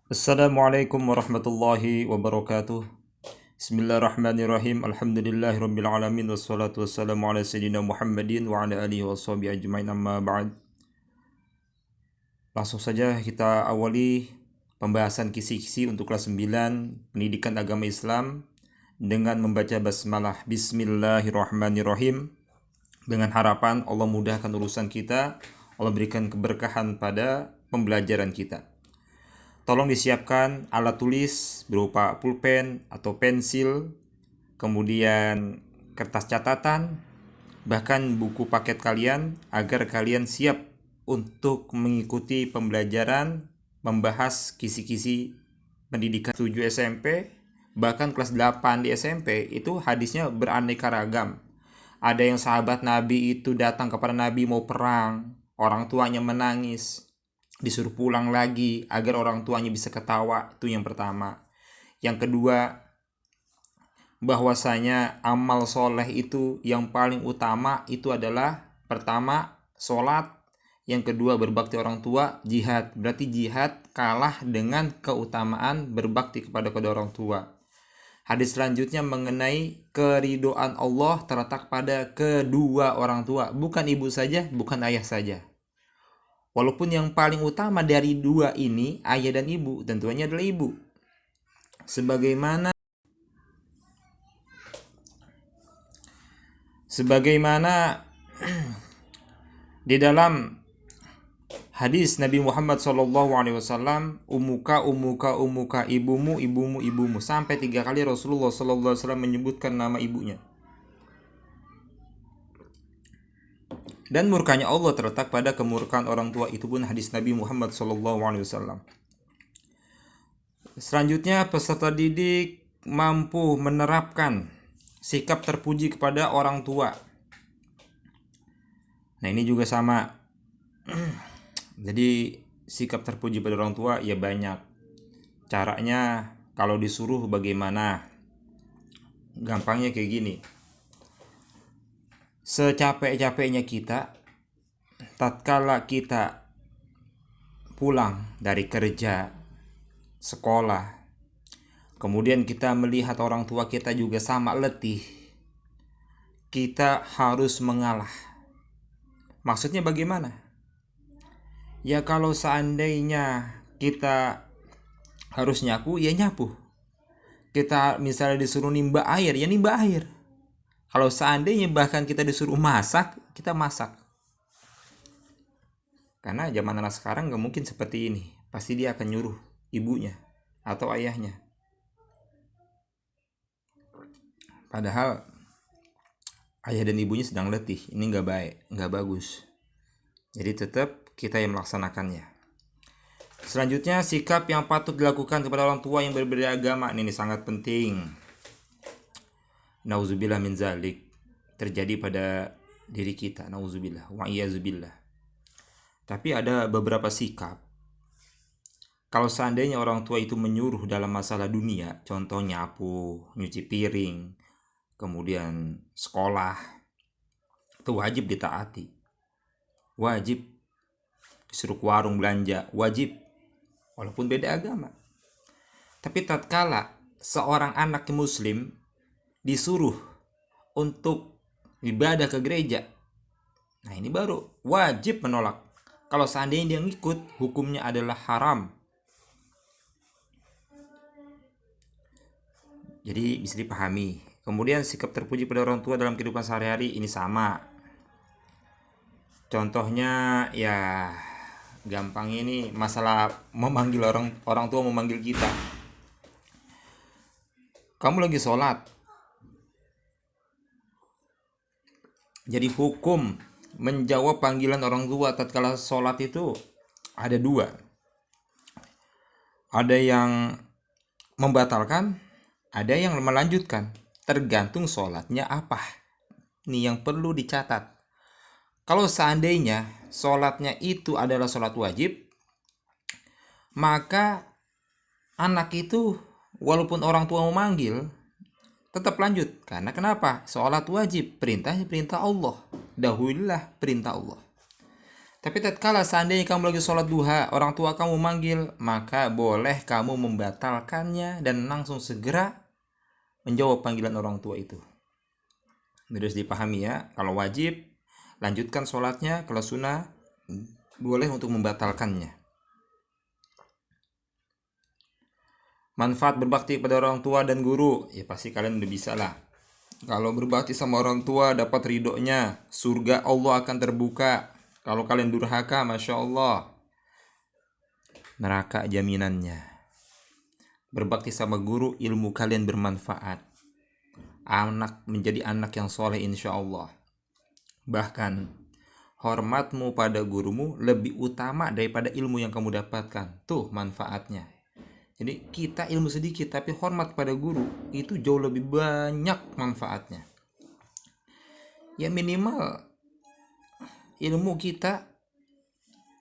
Assalamualaikum warahmatullahi wabarakatuh. Bismillahirrahmanirrahim. Alhamdulillahirabbil alamin wassalatu wassalamu ala sayyidina Muhammadin wa ala alihi washabihi ajmain amma ba'd. Langsung saja kita awali pembahasan kisi-kisi untuk kelas 9 Pendidikan Agama Islam dengan membaca basmalah Bismillahirrahmanirrahim dengan harapan Allah mudahkan urusan kita, Allah berikan keberkahan pada pembelajaran kita. Tolong disiapkan alat tulis berupa pulpen atau pensil, kemudian kertas catatan, bahkan buku paket kalian agar kalian siap untuk mengikuti pembelajaran membahas kisi-kisi pendidikan 7 SMP, bahkan kelas 8 di SMP itu hadisnya beraneka ragam. Ada yang sahabat Nabi itu datang kepada Nabi mau perang, orang tuanya menangis, disuruh pulang lagi agar orang tuanya bisa ketawa. Itu yang pertama. Yang kedua, bahwasanya amal soleh itu yang paling utama itu adalah pertama sholat, yang kedua berbakti orang tua, jihad. Berarti jihad kalah dengan keutamaan berbakti kepada kedua orang tua. Hadis selanjutnya mengenai keridoan Allah terletak pada kedua orang tua, bukan ibu saja, bukan ayah saja. Walaupun yang paling utama dari dua ini, ayah dan ibu, tentunya adalah ibu. Sebagaimana di dalam hadis Nabi Muhammad SAW, umuka, ibumu, sampai 3 kali Rasulullah SAW menyebutkan nama ibunya. Dan murkanya Allah terletak pada kemurkaan orang tua, itu pun hadis Nabi Muhammad SAW. Selanjutnya, peserta didik mampu menerapkan sikap terpuji kepada orang tua. Nah, ini juga sama. Jadi sikap terpuji pada orang tua ya banyak. Caranya kalau disuruh bagaimana? Gampangnya kayak gini. Secapek-capeknya kita, tatkala kita pulang dari kerja, sekolah, kemudian kita melihat orang tua kita juga sama letih, kita harus mengalah. Maksudnya bagaimana? Ya kalau seandainya kita harus nyapu, ya nyapu. Kita misalnya disuruh nimba air, ya nimba air. Kalau seandainya bahkan kita disuruh masak, kita masak. Karena zaman anak sekarang gak mungkin seperti ini. Pasti dia akan nyuruh ibunya atau ayahnya. Padahal ayah dan ibunya sedang letih. Ini gak baik, gak bagus. Jadi tetap kita yang melaksanakannya. Selanjutnya, sikap yang patut dilakukan kepada orang tua yang berbeda agama. Ini sangat penting. Nauzubillah min zalik, terjadi pada diri kita, nauzubillah wa iyazubillah. Tapi ada beberapa sikap, kalau seandainya orang tua itu menyuruh dalam masalah dunia, contoh nyapu, nyuci piring, kemudian sekolah, itu wajib ditaati. Wajib. Disuruh ke warung belanja, wajib, walaupun beda agama. Tapi tatkala seorang anak muslim disuruh untuk ibadah ke gereja, nah ini baru wajib menolak. Kalau seandainya dia ngikut, hukumnya adalah haram. Jadi bisa dipahami. Kemudian sikap terpuji pada orang tua dalam kehidupan sehari-hari ini sama. Contohnya ya gampang, ini masalah memanggil orang tua memanggil kita. Kamu lagi sholat, jadi hukum menjawab panggilan orang tua tatkala sholat itu ada dua. Ada yang membatalkan, ada yang melanjutkan. Tergantung sholatnya apa. Ini yang perlu dicatat. Kalau seandainya sholatnya itu adalah sholat wajib, maka anak itu walaupun orang tua memanggil, tetap lanjut. Karena kenapa? Sholat wajib, perintahnya perintah Allah. Dahululah perintah Allah. Tapi tatkala seandainya kamu lagi sholat duha, orang tua kamu manggil, maka boleh kamu membatalkannya dan langsung segera menjawab panggilan orang tua itu. Harus dipahami ya, kalau wajib lanjutkan sholatnya, kalau sunnah boleh untuk membatalkannya. Manfaat berbakti pada orang tua dan guru, ya pasti kalian udah bisa lah. Kalau berbakti sama orang tua dapat ridhonya, surga Allah akan terbuka. Kalau kalian durhaka, Masya Allah, neraka jaminannya. Berbakti sama guru, ilmu kalian bermanfaat. Anak menjadi anak yang soleh insya Allah. Bahkan hormatmu pada gurumu lebih utama daripada ilmu yang kamu dapatkan. Tuh manfaatnya. Jadi kita ilmu sedikit tapi hormat pada guru itu jauh lebih banyak manfaatnya. Ya minimal ilmu kita,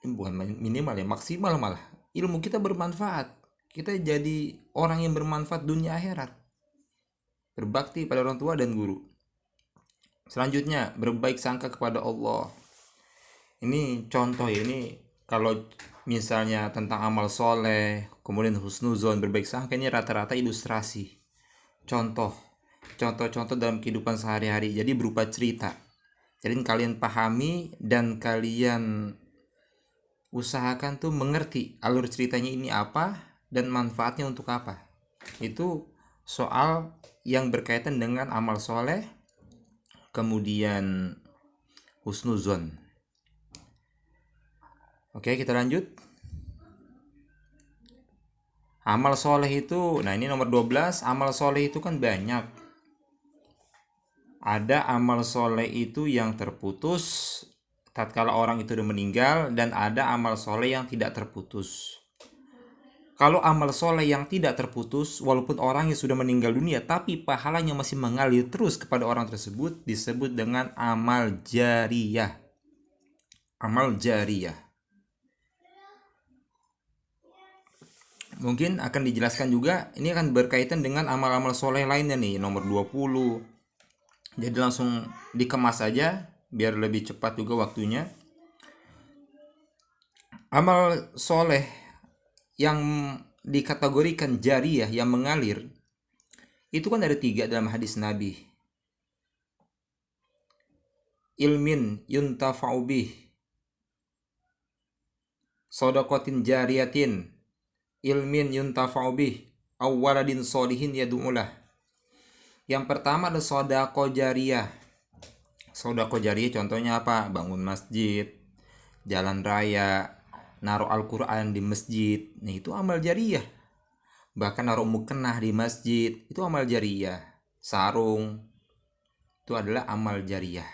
bukan minimal ya, maksimal malah. Ilmu kita bermanfaat. Kita jadi orang yang bermanfaat dunia akhirat. Berbakti pada orang tua dan guru. Selanjutnya, berbaik sangka kepada Allah. Ini contoh ya, ini kalau misalnya tentang amal soleh, kemudian husnuzon, berbaik sangka, ini rata-rata ilustrasi. Contoh-contoh dalam kehidupan sehari-hari. Jadi berupa cerita. Jadi kalian pahami dan kalian usahakan tuh mengerti alur ceritanya ini apa dan manfaatnya untuk apa. Itu soal yang berkaitan dengan amal soleh, kemudian husnuzon. Oke, kita lanjut. Amal soleh itu, nah ini nomor 12, amal soleh itu kan banyak. Ada amal soleh itu yang terputus tatkala orang itu sudah meninggal, dan ada amal soleh yang tidak terputus. Kalau amal soleh yang tidak terputus, walaupun orangnya sudah meninggal dunia, tapi pahalanya masih mengalir terus kepada orang tersebut, disebut dengan amal jariyah. Amal jariyah. Mungkin akan dijelaskan juga, ini akan berkaitan dengan amal-amal soleh lainnya nih, nomor 20. Jadi langsung dikemas saja biar lebih cepat juga waktunya. Amal soleh yang dikategorikan jariyah, yang mengalir, itu kan ada 3 dalam hadis Nabi. Ilmin yuntafa'u bih, sodakotin jariyatin, ilmin yuntafa'u bih, awwaladin solihin yadu'ulah. Yang pertama ada sodako jariyah. Sodako jariyah contohnya apa? Bangun masjid, jalan raya, naruh Al-Quran di masjid. Nah itu amal jariyah. Bahkan naruh mukena di masjid, itu amal jariyah. Sarung, itu adalah amal jariyah.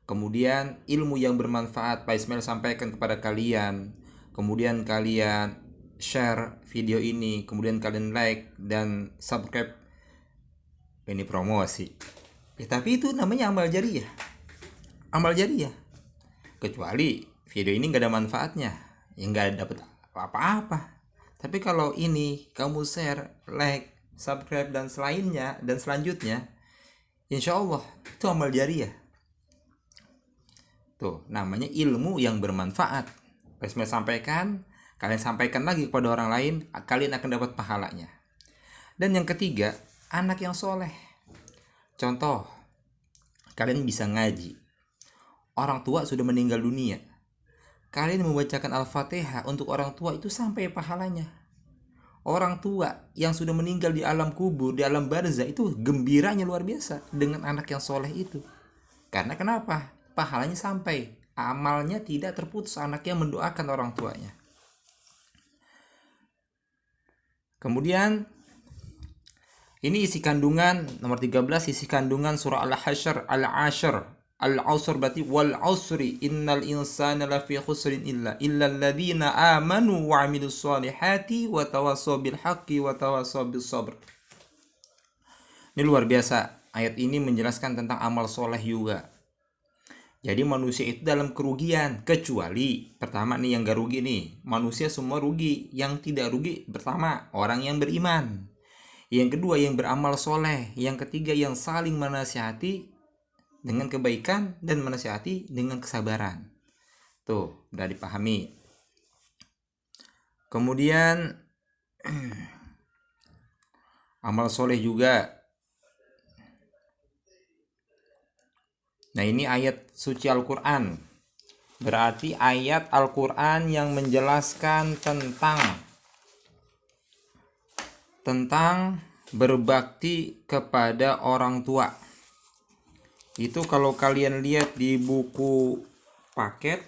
Kemudian ilmu yang bermanfaat, Pak Ismail sampaikan kepada kalian. Kemudian kalian share video ini, kemudian kalian like dan subscribe. Ini promosi. Tapi itu namanya amal jariyah. Amal jariyah. Kecuali video ini nggak ada manfaatnya, ya nggak dapat apa-apa. Tapi kalau ini kamu share, like, subscribe dan selainnya dan selanjutnya, insya Allah itu amal jariyah. Tuh namanya ilmu yang bermanfaat. Saya sampaikan, kalian sampaikan lagi kepada orang lain, kalian akan dapat pahalanya. Dan yang ketiga, anak yang soleh. Contoh, kalian bisa ngaji, orang tua sudah meninggal dunia, kalian membacakan Al-Fatihah untuk orang tua, itu sampai pahalanya. Orang tua yang sudah meninggal di alam kubur, di alam barzah, itu gembiranya luar biasa dengan anak yang soleh itu. Karena kenapa? Pahalanya sampai, amalnya tidak terputus, anaknya mendoakan orang tuanya. Kemudian ini isi kandungan nomor 13, isi kandungan surah Al-Hasyr, Al-Asr berarti wal asri innal insana lafi khusrin illa alladziina amanu wa 'amilus solihati wa tawassaw bil haqqi wa tawassaw bis sabr. Ini luar biasa. Ayat ini menjelaskan tentang amal soleh juga. Jadi manusia itu dalam kerugian, kecuali pertama nih yang gak rugi nih, manusia semua rugi. Yang tidak rugi pertama orang yang beriman, yang kedua yang beramal soleh, yang ketiga yang saling menasihati dengan kebaikan dan menasihati dengan kesabaran. Tuh, udah dipahami. Kemudian amal soleh juga. Nah, ini ayat suci Al-Quran. Berarti ayat Al-Quran yang menjelaskan tentang berbakti kepada orang tua. Itu kalau kalian lihat di buku paket,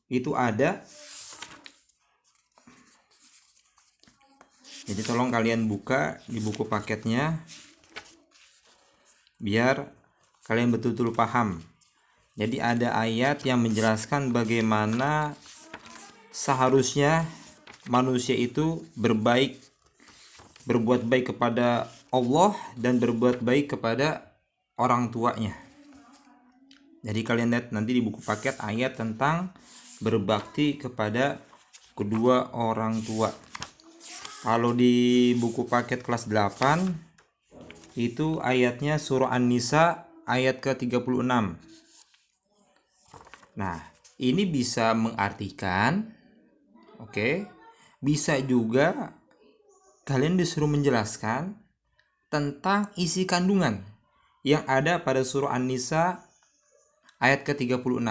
itu ada. Jadi tolong kalian buka di buku paketnya biar kalian betul-betul paham. Jadi ada ayat yang menjelaskan bagaimana seharusnya manusia itu berbuat baik kepada Allah dan berbuat baik kepada orang tuanya. Jadi kalian lihat nanti di buku paket ayat tentang berbakti kepada kedua orang tua. Kalau di buku paket kelas 8 itu ayatnya surah An-Nisa ayat ke-36. Nah, ini bisa mengartikan, bisa juga kalian disuruh menjelaskan tentang isi kandungan yang ada pada surah An-Nisa ayat ke-36.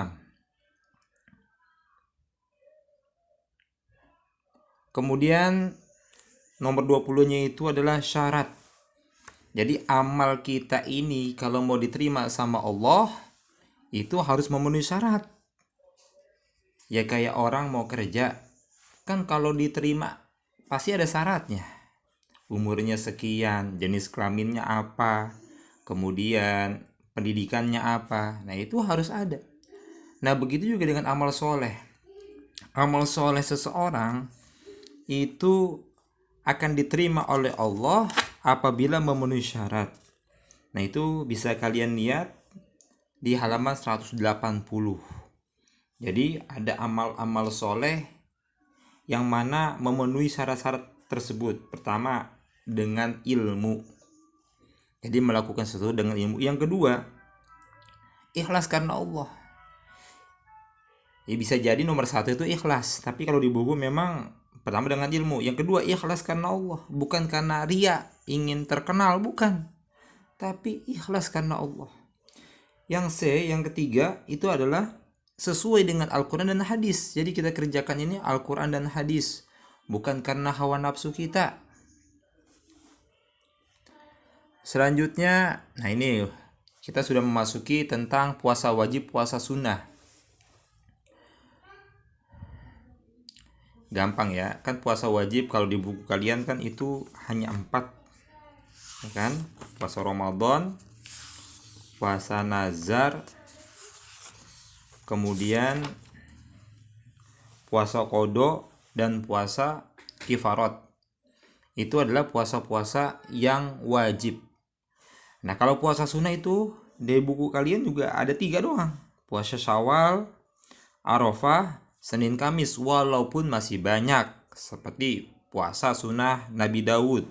Kemudian nomor 20-nya itu adalah syarat. Jadi amal kita ini kalau mau diterima sama Allah itu harus memenuhi syarat. Ya kayak orang mau kerja, kan kalau diterima pasti ada syaratnya. Umurnya sekian, jenis kelaminnya apa, kemudian pendidikannya apa. Nah, itu harus ada. Nah, begitu juga dengan amal soleh. Amal soleh seseorang itu akan diterima oleh Allah apabila memenuhi syarat. Nah, itu bisa kalian lihat di halaman 180. Jadi ada amal-amal soleh yang mana memenuhi syarat-syarat tersebut. Pertama, dengan ilmu. Jadi melakukan sesuatu dengan ilmu. Yang kedua, ikhlas karena Allah. Ya bisa jadi nomor 1 itu ikhlas. Tapi kalau di buku memang pertama dengan ilmu. Yang kedua, ikhlas karena Allah. Bukan karena ria, ingin terkenal, bukan. Tapi ikhlas karena Allah. Yang yang ketiga itu adalah sesuai dengan Al-Quran dan hadis. Jadi kita kerjakan ini Al-Quran dan hadis, bukan karena hawa nafsu kita. Selanjutnya, nah ini kita sudah memasuki tentang puasa wajib, puasa sunnah. Gampang ya, kan puasa wajib kalau di buku kalian kan itu hanya 4, ya kan? Puasa Ramadan, puasa nazar, kemudian puasa qada dan puasa kifarat. Itu adalah puasa-puasa yang wajib. Nah, kalau puasa sunnah itu di buku kalian juga ada 3 doang. Puasa Syawal, Arafah, Senin Kamis, walaupun masih banyak seperti puasa sunnah Nabi Daud,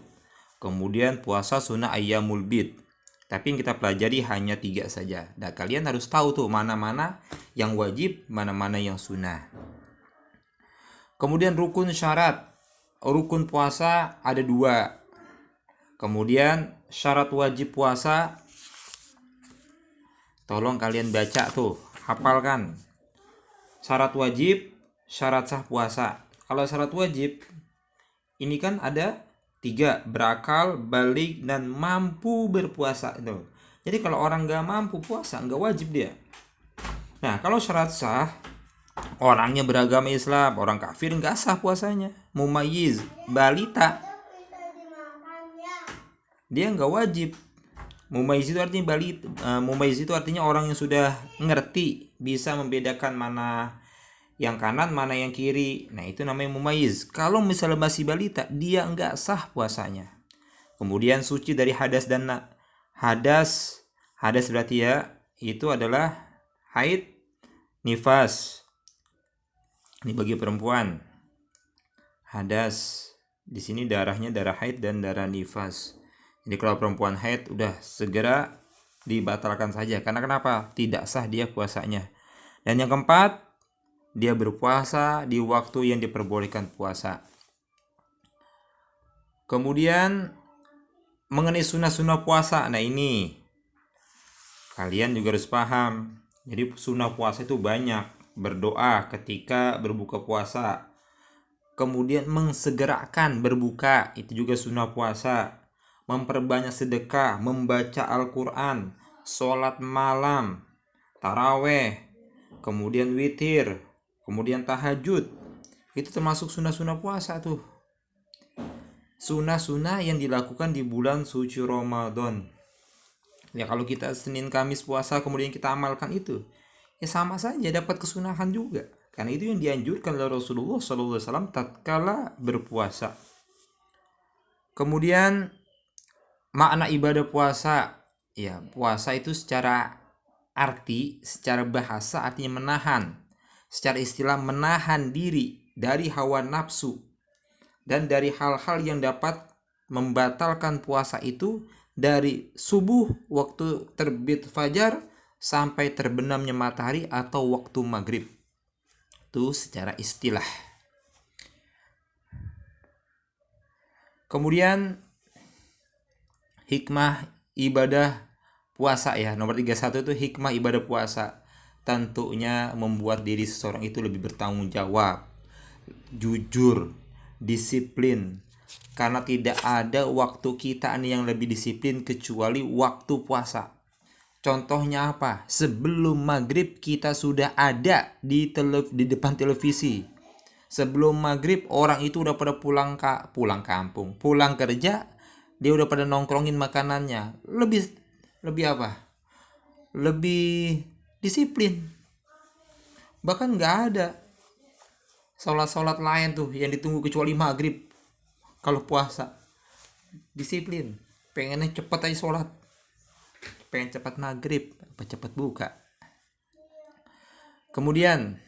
kemudian puasa sunnah Ayyamul Bid. Tapi yang kita pelajari hanya 3 saja. Dan kalian harus tahu tuh mana-mana yang wajib, mana-mana yang sunnah. Kemudian rukun syarat. Rukun puasa ada 2. Kemudian syarat wajib puasa, tolong kalian baca tuh, hafalkan. Syarat wajib, syarat sah puasa. Kalau syarat wajib, ini kan ada 3, berakal, balik, dan mampu berpuasa. Jadi kalau orang gak mampu puasa, gak wajib dia. Nah, kalau syarat sah, orangnya beragama Islam, orang kafir gak sah puasanya. Mumayyiz, balita, dia nggak wajib. Mumayyiz itu artinya mumayyiz itu artinya orang yang sudah ngerti, bisa membedakan mana yang kanan, mana yang kiri. Nah, itu namanya mumayyiz. Kalau misalnya masih balita, dia nggak sah puasanya. Kemudian suci dari hadas dan hadas berarti ya itu adalah haid, nifas. Ini bagi perempuan. Hadas di sini darahnya darah haid dan darah nifas. Jadi kalau perempuan haid udah segera dibatalkan saja. Karena kenapa? Tidak sah dia puasanya. Dan yang keempat, dia berpuasa di waktu yang diperbolehkan puasa. Kemudian mengenai sunnah-sunnah puasa, nah ini kalian juga harus paham. Jadi sunnah puasa itu banyak. Berdoa ketika berbuka puasa. Kemudian mengsegerakan berbuka, itu juga sunnah puasa. Memperbanyak sedekah, membaca Al-Quran, sholat malam, taraweh, kemudian witir, kemudian tahajud. Itu termasuk sunnah-sunnah puasa tuh. Sunnah-sunnah yang dilakukan di bulan suci Ramadan. Ya kalau kita Senin Kamis puasa kemudian kita amalkan itu, ya sama saja dapat kesunahan juga. Karena itu yang dianjurkan oleh Rasulullah SAW tatkala berpuasa. Kemudian makna ibadah puasa. Ya, puasa itu secara arti, secara bahasa artinya menahan. Secara istilah menahan diri dari hawa nafsu dan dari hal-hal yang dapat membatalkan puasa itu dari subuh waktu terbit fajar sampai terbenamnya matahari atau waktu maghrib. Itu secara istilah. Kemudian hikmah ibadah puasa ya, nomor 31 itu hikmah ibadah puasa. Tentunya membuat diri seseorang itu lebih bertanggung jawab, jujur, disiplin. Karena tidak ada waktu kita yang lebih disiplin kecuali waktu puasa. Contohnya apa? Sebelum maghrib kita sudah ada di depan televisi. Sebelum maghrib orang itu udah pada pulang kampung, pulang kerja, dia udah pada nongkrongin makanannya. Lebih apa? Lebih disiplin. Bahkan nggak ada sholat lain tuh yang ditunggu kecuali maghrib. Kalau puasa disiplin, pengennya cepet aja sholat, pengen cepat maghrib, cepat buka. Kemudian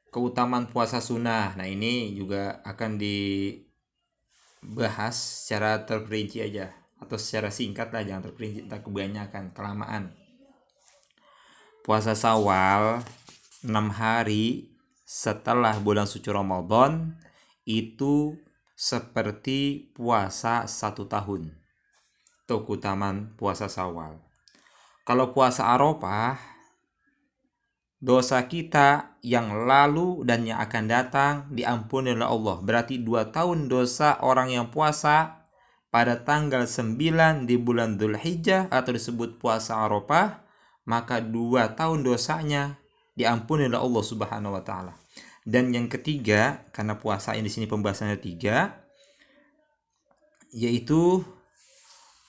keutamaan puasa sunnah, nah ini juga akan dibahas secara terperinci aja atau secara singkat lah, jangan terperinci, tak kebanyakan kelamaan. Puasa Syawal 6 hari setelah bulan suci Ramadan itu seperti puasa 1 tahun. Itu keutamaan puasa Syawal. Kalau puasa Arafah, dosa kita yang lalu dan yang akan datang diampuni oleh Allah. Berarti 2 tahun dosa orang yang puasa pada tanggal 9 di bulan Dzulhijjah atau disebut puasa Arafah, maka 2 tahun dosanya diampuni oleh Allah Subhanahu wa taala. Dan yang ketiga, karena puasa ini di sini pembahasannya 3, yaitu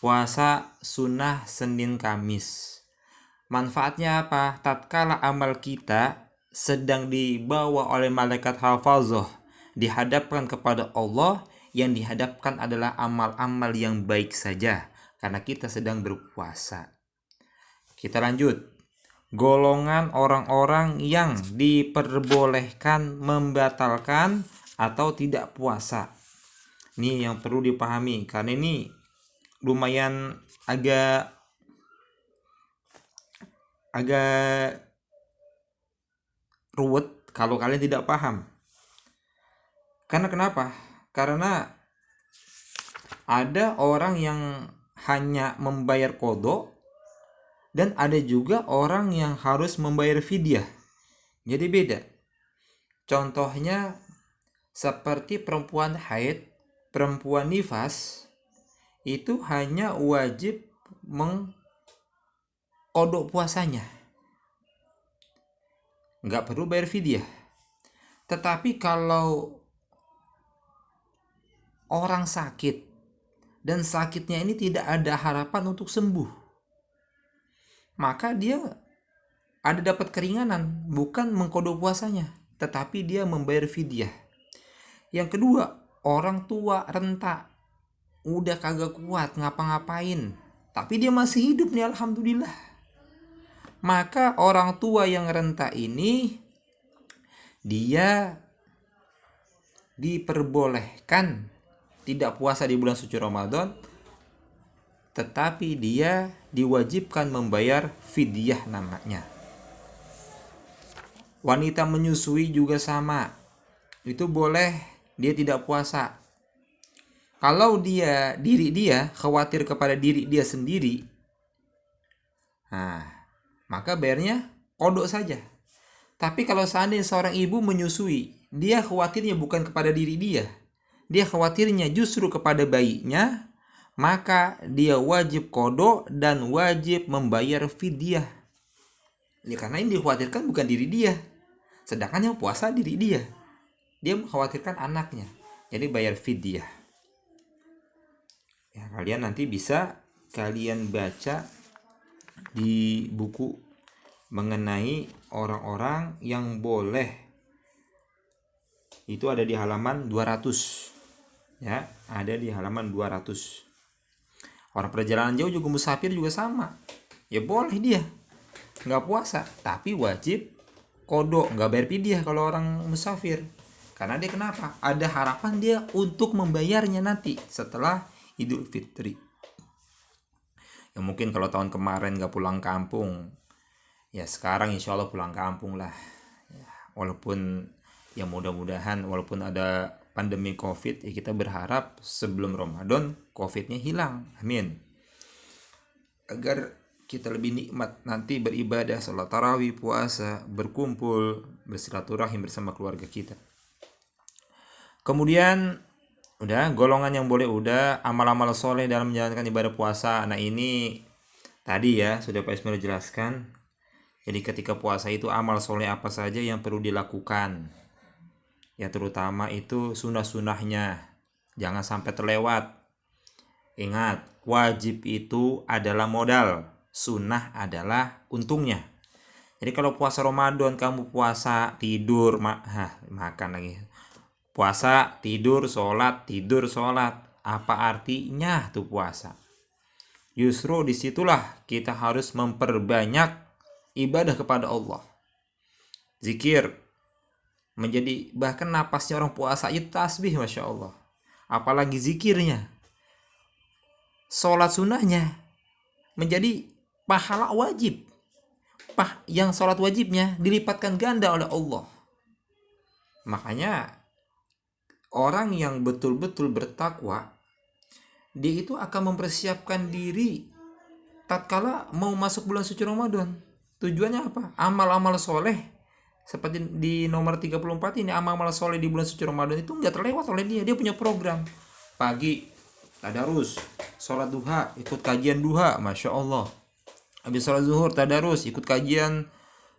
puasa sunnah Senin Kamis. Manfaatnya apa? Tatkala amal kita sedang dibawa oleh malaikat hafazah, dihadapkan kepada Allah, yang dihadapkan adalah amal-amal yang baik saja karena kita sedang berpuasa. Kita lanjut. Golongan orang-orang yang diperbolehkan membatalkan atau tidak puasa. Ini yang perlu dipahami karena ini lumayan agak ruwet kalau kalian tidak paham. Karena kenapa? Karena ada orang yang hanya membayar qadha dan ada juga orang yang harus membayar fidyah. Jadi beda. Contohnya seperti perempuan haid, perempuan nifas itu hanya wajib mengqadha puasanya. Nggak perlu bayar fidyah. Tetapi kalau orang sakit dan sakitnya ini tidak ada harapan untuk sembuh, maka dia ada dapat keringanan, bukan mengqadha puasanya, tetapi dia membayar fidyah. Yang kedua, orang tua renta, udah kagak kuat ngapa-ngapain, tapi dia masih hidup nih, alhamdulillah. Maka orang tua yang renta ini dia diperbolehkan tidak puasa di bulan suci Ramadan, tetapi dia diwajibkan membayar fidyah namanya. Wanita menyusui juga sama. Itu boleh dia tidak puasa. Kalau diri dia khawatir kepada diri dia sendiri, nah, maka bayarnya kodok saja. Tapi kalau seandainya seorang ibu menyusui, dia khawatirnya bukan kepada diri dia khawatirnya justru kepada bayinya, maka dia wajib kodok dan wajib membayar fidyah. Ya, karena ini dikhawatirkan bukan diri dia, sedangkan yang puasa diri dia mengkhawatirkan anaknya, jadi bayar fidyah. Ya, kalian nanti bisa kalian baca di buku mengenai orang-orang yang boleh. Itu ada di halaman 200. Ya, ada di halaman 200. Orang perjalanan jauh juga musafir juga sama. Ya boleh dia nggak puasa, tapi wajib kodok, nggak bayar fidyah kalau orang musafir. Karena dia kenapa? Ada harapan dia untuk membayarnya nanti setelah Idul Fitri. Ya mungkin kalau tahun kemarin nggak pulang kampung, ya sekarang insya Allah pulang kampung lah. Ya, walaupun ya mudah-mudahan walaupun ada pandemi COVID, ya kita berharap sebelum Ramadan COVID-nya hilang. Amin. Agar kita lebih nikmat nanti beribadah, sholat tarawih, puasa, berkumpul, bersilaturahim bersama keluarga kita. Kemudian udah golongan yang boleh, udah amal-amal soleh dalam menjalankan ibadah puasa. Nah ini tadi ya sudah Pak Ismail jelaskan. Jadi ketika puasa itu amal soleh apa saja yang perlu dilakukan. Ya terutama itu sunnah-sunnahnya, jangan sampai terlewat. Ingat, wajib itu adalah modal, sunnah adalah untungnya. Jadi kalau puasa Ramadan kamu puasa tidur makan lagi, puasa tidur sholat, apa artinya tuh puasa? Justru disitulah kita harus memperbanyak ibadah kepada Allah, zikir, menjadi bahkan napasnya orang puasa itu tasbih, masya Allah. Apalagi zikirnya, sholat sunnahnya menjadi pahala wajib. Yang sholat wajibnya dilipatkan ganda oleh Allah. Makanya orang yang betul-betul bertakwa, dia itu akan mempersiapkan diri tatkala mau masuk bulan suci Ramadan. Tujuannya apa? Amal-amal soleh seperti di nomor 34 ini, amal-amal soleh di bulan suci Ramadan itu nggak terlewat oleh dia. Dia punya program. Pagi tadarus, sholat duha, ikut kajian duha, masya Allah. Habis sholat zuhur tadarus, ikut kajian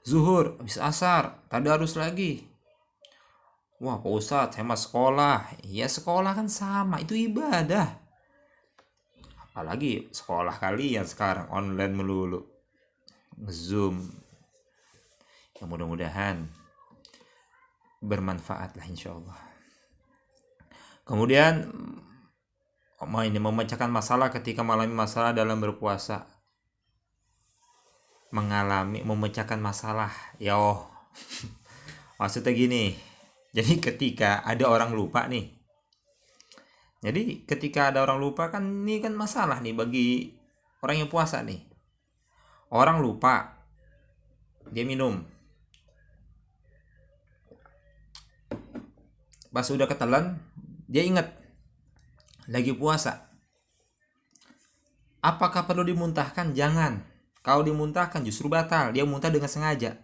zuhur. Habis asar tadarus lagi. Wah Pak Ustadz, hemat sekolah. Ya sekolah kan sama, itu ibadah. Apalagi sekolah kalian sekarang online melulu, Zoom. Ya mudah-mudahan bermanfaat lah insya Allah. Kemudian ini memecahkan masalah ketika mengalami masalah dalam berpuasa. Memecahkan masalah. Ya maksudnya gini. Jadi ketika ada orang lupa nih. Jadi ketika ada orang lupa kan ini kan masalah nih bagi orang yang puasa nih. Orang lupa, dia minum. Pas udah ketelan, dia ingat lagi puasa. Apakah perlu dimuntahkan? Jangan. Kalau dimuntahkan justru batal. Dia muntah dengan sengaja.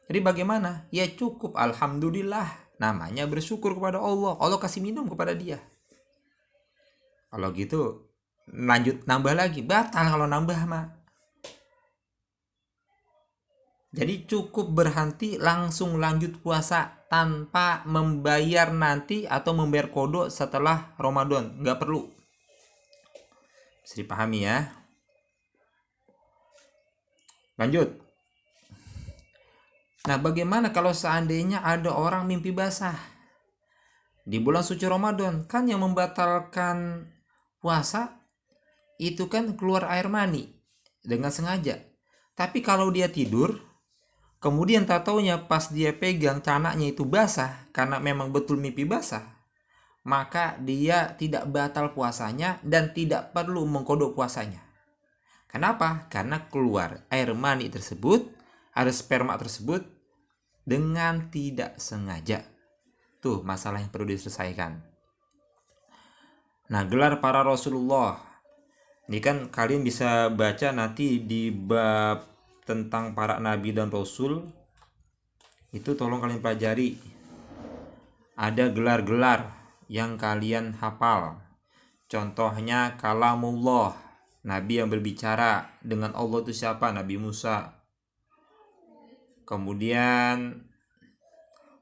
Jadi bagaimana? Ya cukup alhamdulillah. Namanya bersyukur kepada Allah. Allah kasih minum kepada dia. Kalau gitu lanjut nambah lagi. Batal kalau nambah mah. Jadi cukup berhenti langsung lanjut puasa tanpa membayar nanti atau membayar kodok setelah Ramadan. Nggak perlu. Bisa dipahami ya. Lanjut. Nah, bagaimana kalau seandainya ada orang mimpi basah di bulan suci Ramadan? Kan yang membatalkan puasa itu kan keluar air mani dengan sengaja. Tapi kalau dia tidur, kemudian tak taunya pas dia pegang canaknya itu basah karena memang betul mimpi basah, maka dia tidak batal puasanya dan tidak perlu mengkodok puasanya. Kenapa? Karena keluar air mani tersebut, ada sperma tersebut, dengan tidak sengaja. Tuh masalah yang perlu diselesaikan. Nah, gelar para Rasulullah. Ini kan kalian bisa baca nanti di bab tentang para nabi dan rasul. Itu tolong kalian pelajari. Ada gelar-gelar yang kalian hafal. Contohnya kalamullah, nabi yang berbicara dengan Allah itu siapa? Nabi Musa. Kemudian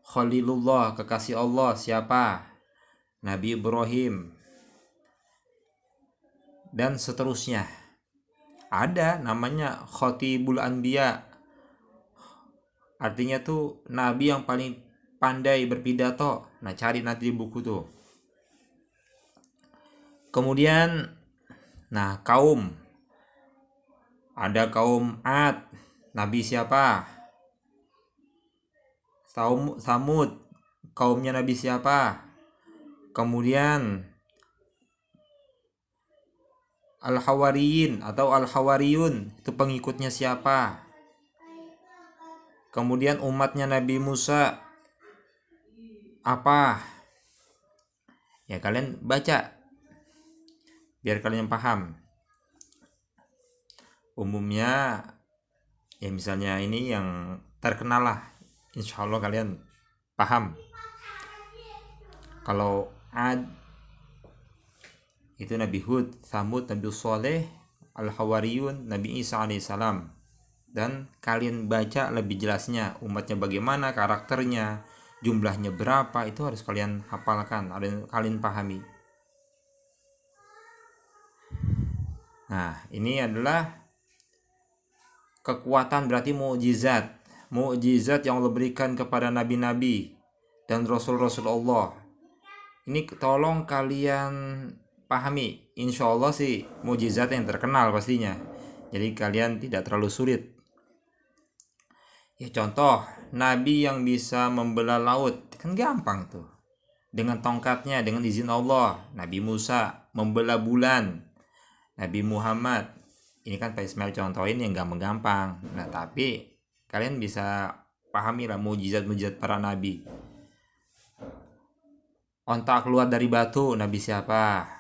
Khalilullah, kekasih Allah siapa? Nabi Ibrahim. Dan seterusnya. Ada namanya Khatibul Anbiya. Artinya tuh nabi yang paling pandai berpidato. Nah, cari nanti di buku tuh. Kemudian kaum. Ada kaum Ad. Nabi siapa? Samud. Kaumnya Nabi siapa? Kemudian Al-Hawariyin atau Al-Hawariyun, itu pengikutnya siapa? Kemudian umatnya Nabi Musa apa? Ya kalian baca biar kalian paham. Umumnya ya misalnya ini yang terkenal lah, insya Allah kalian paham. Kalau Ad itu Nabi Hud, Samud, Nabi Saleh, Al-Hawariyun, Nabi Isa alaihissalam. Dan kalian baca lebih jelasnya umatnya bagaimana, karakternya, jumlahnya berapa, itu harus kalian hafalkan, kalian pahami. Nah, ini adalah kekuatan, berarti mukjizat. Mukjizat yang Allah berikan kepada nabi-nabi dan rasul-rasul Allah. Ini tolong kalian pahami. Insya Allah sih mukjizat yang terkenal pastinya. Jadi kalian tidak terlalu sulit. Ya contoh, nabi yang bisa membelah laut, kan gampang tuh. Dengan tongkatnya, dengan izin Allah. Nabi Musa membelah bulan. Nabi Muhammad. Ini kan Pak Ismail contohin yang gampang-gampang. Nah, tapi kalian bisa pahami lah mukjizat-mukjizat para nabi. Onta keluar dari batu, nabi siapa?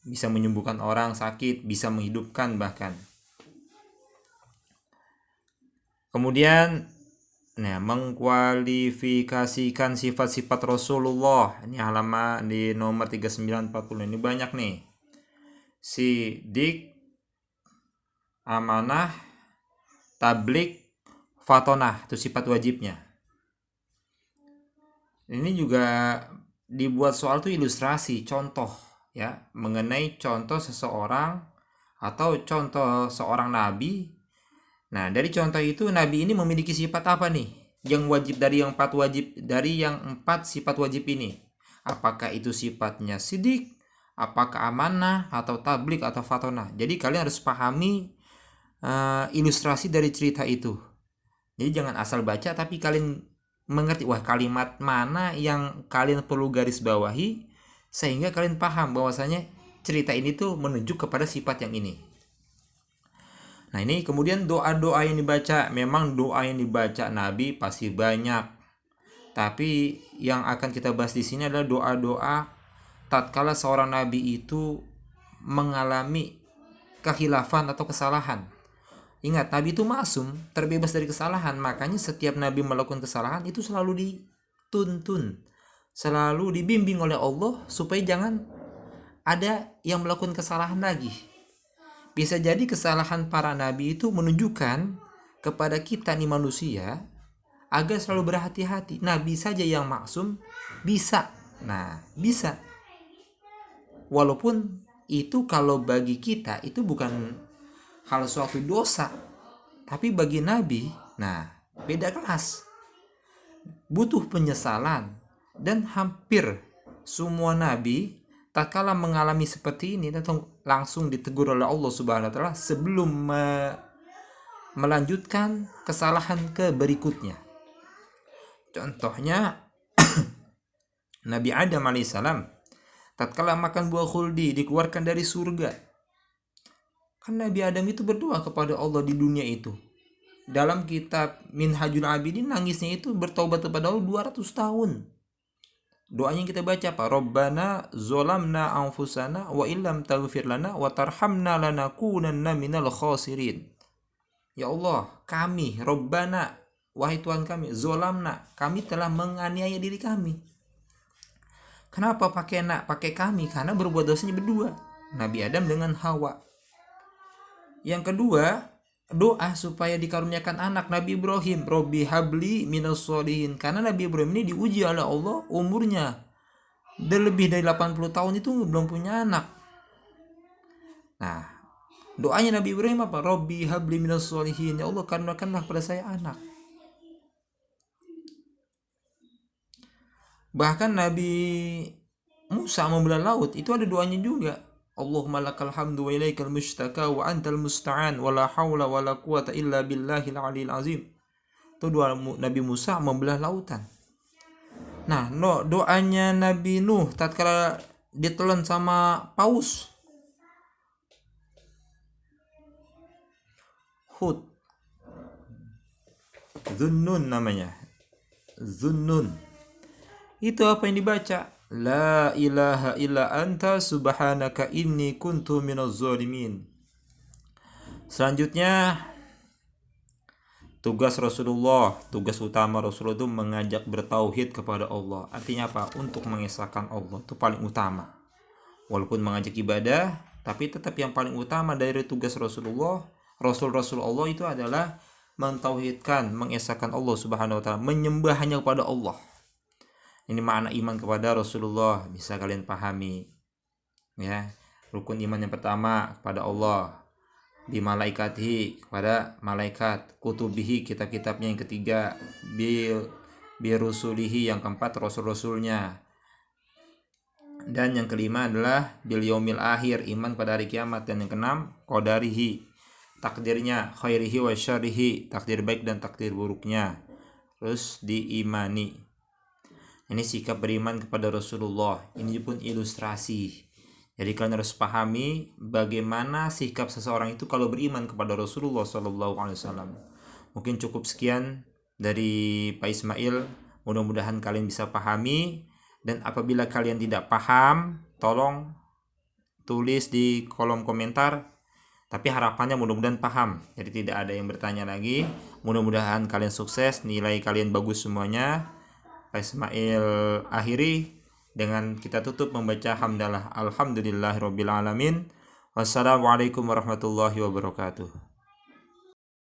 Bisa menyembuhkan orang sakit, bisa menghidupkan bahkan. Kemudian mengkualifikasikan sifat-sifat Rasulullah. Ini halaman di nomor 3940. Ini banyak nih. Sidik, amanah, tablik, fatonah, itu sifat wajibnya. Ini juga dibuat soal tuh ilustrasi, contoh ya, mengenai contoh seseorang atau contoh seorang nabi. Nah, dari contoh itu nabi ini memiliki sifat apa nih? Yang wajib dari yang empat sifat wajib ini. Apakah itu sifatnya sidik, apakah amanah, atau tablik, atau fatonah. Jadi kalian harus pahami ilustrasi dari cerita itu. Jadi jangan asal baca, tapi kalian mengerti, wah kalimat mana yang kalian perlu garis bawahi, sehingga kalian paham bahwasanya cerita ini tuh menunjuk kepada sifat yang ini. Nah, ini kemudian doa-doa yang dibaca. Memang doa yang dibaca Nabi pasti banyak. Tapi yang akan kita bahas di sini adalah doa-doa tatkala seorang nabi itu mengalami kekhilafan atau kesalahan. Ingat, nabi itu maksum, terbebas dari kesalahan. Makanya setiap nabi melakukan kesalahan itu selalu dituntun, selalu dibimbing oleh Allah supaya jangan ada yang melakukan kesalahan lagi. Bisa jadi kesalahan para nabi itu menunjukkan kepada kita nih manusia agar selalu berhati-hati. Nabi saja yang maksum bisa. Nah, bisa. Walaupun itu kalau bagi kita itu bukan hal suatu dosa, tapi bagi nabi, beda kelas. Butuh penyesalan. Dan hampir semua nabi tatkala mengalami seperti ini langsung ditegur oleh Allah Subhanahu wa taala sebelum melanjutkan kesalahan ke berikutnya. Contohnya Nabi Adam alaihissalam tatkala makan buah khuldi, dikeluarkan dari surga. Kan Nabi Adam itu berdoa kepada Allah di dunia itu. dalam kitab Minhajul Abidin nangisnya itu bertaubat kepada Allah 200 tahun. Doanya yang kita baca apa? Rabbana zolamna anfusana wa illam taghfir lana wa tarhamna lanakunanna minal khasirin. Ya Allah, kami, Rabbana, wahai Tuhan kami, zolamna, kami telah menganiaya diri kami. Kenapa pakai kami? Karena berbuat dosanya berdua, Nabi Adam dengan Hawa. Yang kedua, doa supaya dikaruniakan anak, Nabi Ibrahim, Robbi habli minas sholihin. Karena Nabi Ibrahim ini diuji oleh Allah, umurnya lebih dari 80 tahun itu belum punya anak. Nah, doanya Nabi Ibrahim apa? Robbi habli minas sholihin. Ya Allah, karuniakanlah pada saya anak. Bahkan Nabi Musa membelah laut, itu ada doanya juga. Allahumma lakal hamdu wa ilaikal mushtaka wa antal musta'an wa la hawla wa la quwata illa billahil aliyil azim. Itu doa Nabi Musa membelah lautan. Nah, doanya Nabi Nuh tatkala ditelan sama paus. Hud. Zunnun namanya. Zunnun. Itu apa yang dibaca? La ilaha illa anta subhanaka inni kuntu minaz zalimin. Selanjutnya, tugas utama Rasulullah itu mengajak bertauhid kepada Allah. Artinya apa? Untuk mengesahkan Allah itu paling utama. Walaupun mengajak ibadah, tapi tetap yang paling utama dari tugas Rasulullah, Rasul Allah itu adalah mentauhidkan, mengesahkan Allah Subhanahu wa taala, menyembah hanya kepada Allah. Ini makna iman kepada Rasulullah, bisa kalian pahami. Ya, rukun iman yang pertama kepada Allah, bi malaikatihi, kepada malaikat, kutubihi, kitab-kitabnya yang ketiga, bi rusulihi, yang keempat rasul-rasulnya. Dan yang kelima adalah bil yaumil akhir, iman pada hari kiamat. Dan yang keenam qadarihi, takdirnya, khairihi wa syarrihi, takdir baik dan takdir buruknya. Terus diimani. Ini sikap beriman kepada Rasulullah. Ini pun ilustrasi. Jadi kalian harus pahami bagaimana sikap seseorang itu kalau beriman kepada Rasulullah SAW. Mungkin cukup sekian dari Pak Ismail. Mudah-mudahan kalian bisa pahami. Dan apabila kalian tidak paham, tolong tulis di kolom komentar. Tapi harapannya mudah-mudahan paham. Jadi tidak ada yang bertanya lagi. Mudah-mudahan kalian sukses. Nilai kalian bagus semuanya. Pak Ismail akhiri dengan kita tutup membaca hamdalah alhamdulillahirabbil alamin. Wassalamualaikum warahmatullahi wabarakatuh.